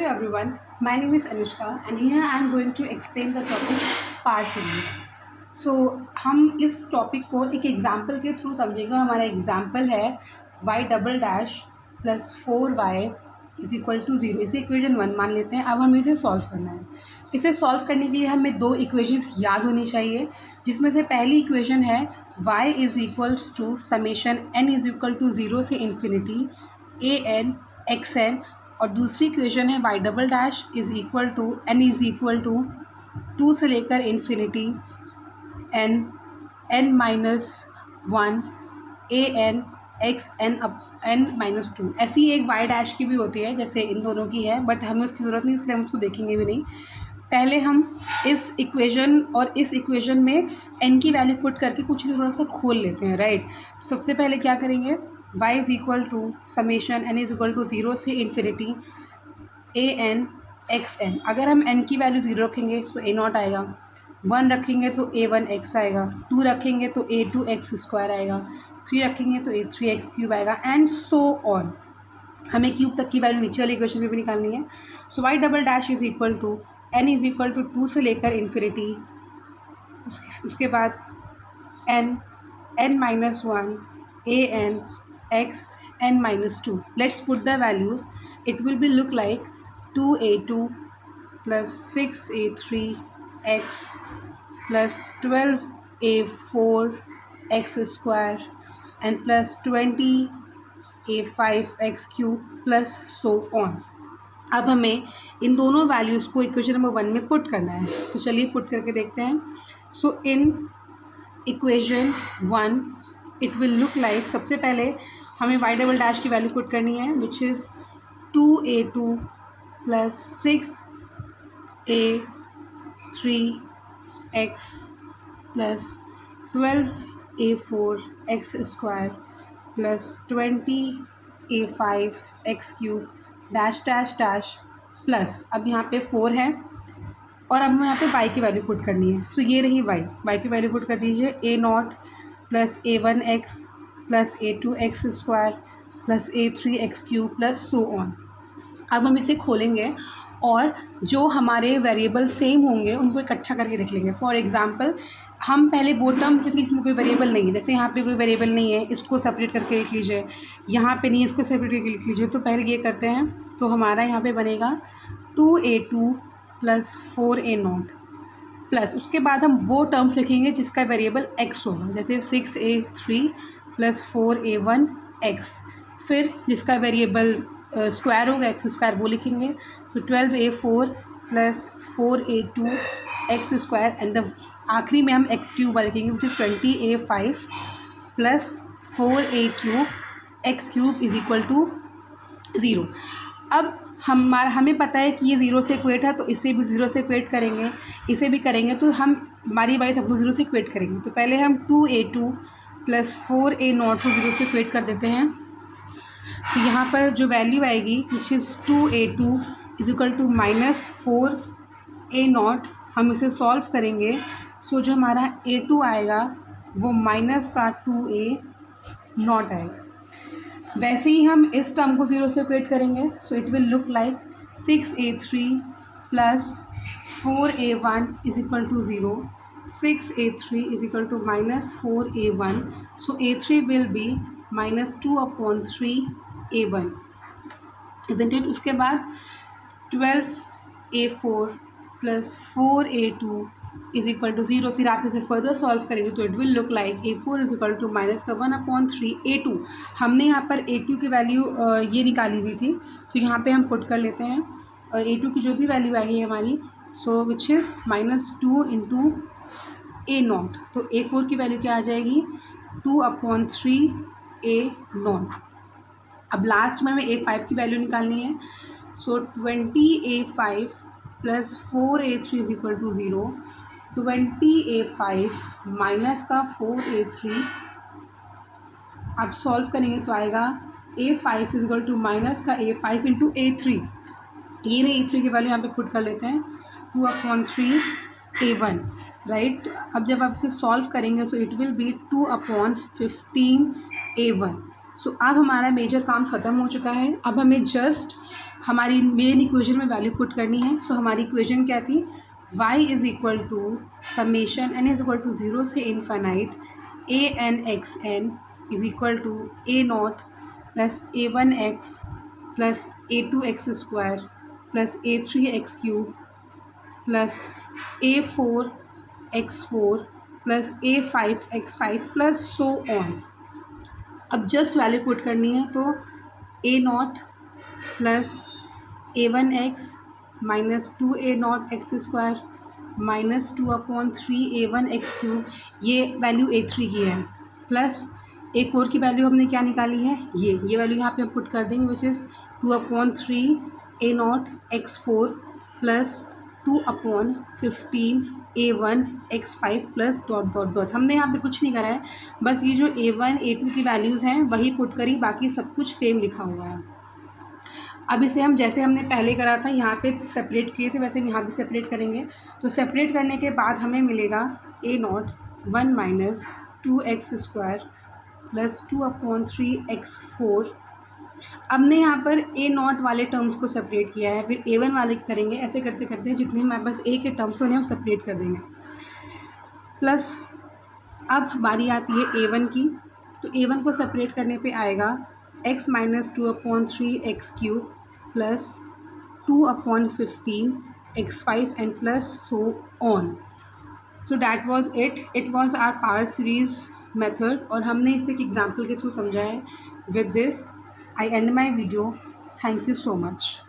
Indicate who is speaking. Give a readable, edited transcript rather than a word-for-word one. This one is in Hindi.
Speaker 1: Hello everyone, my name is Anushka and here I am going to explain the topic power series. So हम इस टॉपिक को एक एग्जाम्पल के थ्रू समझेंगे. हमारा एग्जाम्पल है y double dash plus 4y is equal to 0. इसे इक्वेशन 1 मान लेते हैं. अब हमें इसे सॉल्व करना है. इसे सॉल्व करने के लिए हमें दो इक्वेशंस याद होनी चाहिए, जिसमें से पहली इक्वेशन है y is equals to summation n is equal to 0 से infinity a n x n, और दूसरी इक्वेशन है y double dash is equal to n is equal to 2 से लेकर infinity n minus 1 a n x n minus 2. ऐसी एक y डैश की भी होती है जैसे इन दोनों की है, बट हमें उसकी ज़रूरत नहीं, इसलिए हम उसको देखेंगे भी नहीं. पहले हम इस इक्वेशन और इस इक्वेशन में n की वैल्यू पुट करके कुछ थोड़ा सा खोल लेते हैं, राइट. सबसे पहले क्या करेंगे, y is equal to summation n is equal to 0 से infinity a n x n. अगर हम n की वैल्यू 0 रखेंगे तो a नॉट आएगा, 1 रखेंगे तो a 1 x आएगा, 2 रखेंगे तो a 2 x स्क्वायर आएगा, 3 रखेंगे तो a 3 x क्यूब आएगा, एंड सो ऑन. हमें क्यूब तक की वैल्यू नीचे वाली इक्वेशन में भी निकालनी है. So y double dash is equal to n is equal to 2 से लेकर इन्फिनिटी, उसके बाद n minus 1 a n x n minus 2. Let's put the values. It will be look like 2a2 plus 6a3 x plus 12a4 x square and plus 20a5 x cube plus so on. अब हमें इन दोनों वैल्यूज़ को इक्वेशन नंबर 1 में पुट करना है, तो चलिए पुट करके देखते हैं. So in equation 1 it will look like, सबसे पहले हमें y डबल डैश की वैल्यू पुट करनी है, which is 2a2 plus 6a3 x plus 12a4 x square plus 20a5 x cube dash dash dash plus, अब यहाँ पे 4 है और अब हमें यहाँ पे y की वैल्यू पुट करनी है. सो ये रही y की वैल्यू पुट कर दीजिए, a naught plus a1 x plus a2 x square plus a3 x cube plus so on. अब हम इसे खोलेंगे और जो हमारे वेरिएबल सेम होंगे उनको इकट्ठा करके रख लेंगे. फॉर एग्जांपल हम पहले वो टर्म क्योंकि इसमें कोई वेरिएबल नहीं है, जैसे यहाँ पे कोई वेरिएबल नहीं है, इसको सेपरेट करके लिख लीजिए, यहाँ पे नहीं, इसको सेपरेट करके लिख लीजिए. तो पहले ये करते हैं, तो हमारा यहाँ पे बनेगा 2a2 प्लस 4a0 प्लस, उसके बाद हम वो टर्म्स लिखेंगे जिसका वेरिएबल x होगा, जैसे 6a3 प्लस 4a1 x. फिर जिसका वेरिएबल स्क्वायर होगा एक्स स्क्वायर वो लिखेंगे, तो 12a4 plus 4a2 x square, and the आखिरी में हम एक्स क्यूब लिखेंगे which is 20a5 plus 4a cube x cube is equal to 0. अब हमें पता है कि ये 0 से इक्वेट है, तो इसे भी 0 से इक्वेट करेंगे, इसे भी करेंगे, तो हम बारी बारी सबको 0 से इक्वेट करेंगे. तो पहले हम 2a2 प्लस 4a0 को 0 से इक्वेट कर देते हैं. तो यहाँ पर जो वैल्यू आएगी which is 2a2 is equal to minus 4a0, हम इसे सॉल्व करेंगे. सो जो हमारा a2 आएगा वो माइनस का 2a0 आएगा. वैसे ही हम इस टर्म को 0 से इक्वेट करेंगे, so it will look like 6a3 plus 4a1 is equal to 0, 6a3 is equal to minus 4a1. So a3 will be minus 2/3a1, isn't it. उसके बाद 12a4 plus 4a2 is equal to 0. फिर आप इसे फर्दर सॉल्व करेंगे तो it will look like a4 is equal to minus का 1/3a2. हमने यहाँ पर a2 की वैल्यू ये निकाली हुई थी, तो यहाँ पे हम पुट कर लेते हैं, और a2 की जो भी वैल्यू आई है हमारी, so which is minus 2 into a0. तो a4 की वैल्यू क्या आ जाएगी, 2/3a0. अब लास्ट में हमें a5 की वैल्यू निकालनी है. So 20a5 plus 4a3 is equal to 0, 20a5 minus का 4a3. अब सॉल्व करेंगे तो आएगा a5 is equal to minus का a5 इंटू a3. ये रही a3 की वैल्यू यहाँ पे पुट कर लेते हैं, 2/3a1, राइट. अब जब आप इसे सॉल्व करेंगे so it will be 2/15a1. सो अब हमारा मेजर काम ख़त्म हो चुका है। अब हमें जस्ट हमारी मेन इक्वेशन में वैल्यू पुट करनी है। सो हमारी इक्वेशन क्या थी, y is equal to summation n is equal to 0 से infinite a n x n is equal to a naught plus a1x plus a2x square plus a3x cube plus a4x4 plus a5x5 plus so on. अब जस्ट वैल्यू पुट करनी है, तो a naught plus a1x minus 2a0 x square minus 2/3 a1x cube, ये वैल्यू a3 की है, प्लस a4 की वैल्यू हमने क्या निकाली है, ये वैल्यू यहाँ पे हम पुट कर देंगे, which is 2/3 a0 x4 plus 2/15 a1 x5 plus dot dot dot. हमने यहाँ पे कुछ नहीं करा है, बस ये जो a1 a2 की वैल्यूज़ हैं वही पुट करी, बाकी सब कुछ सेम लिखा हुआ है। अब इसे हम जैसे हमने पहले करा था यहाँ पे सेपरेट किए थे, वैसे हम यहाँ भी सेपरेट करेंगे। तो सेपरेट करने के बाद हमें मिलेगा a not 1 minus 2x square plus 2/3 x4। अब ने यहाँ पर a नॉट वाले टर्म्स को सेपरेट किया है, फिर a1 वाले करेंगे, ऐसे करते करते जितने हमारे पास a के टर्म्स उन्हें हम सेपरेट कर देंगे। प्लस अब बारी आती है a1 की, तो a1 को सेपरेट करने पे आएगा x minus 2/3 x cube plus 2/15 x5 and plus so on. So that was it was our power series method, और हमने इसे एक एग्जाम्पल के थ्रू समझा है। With this I end my video. Thank you so much.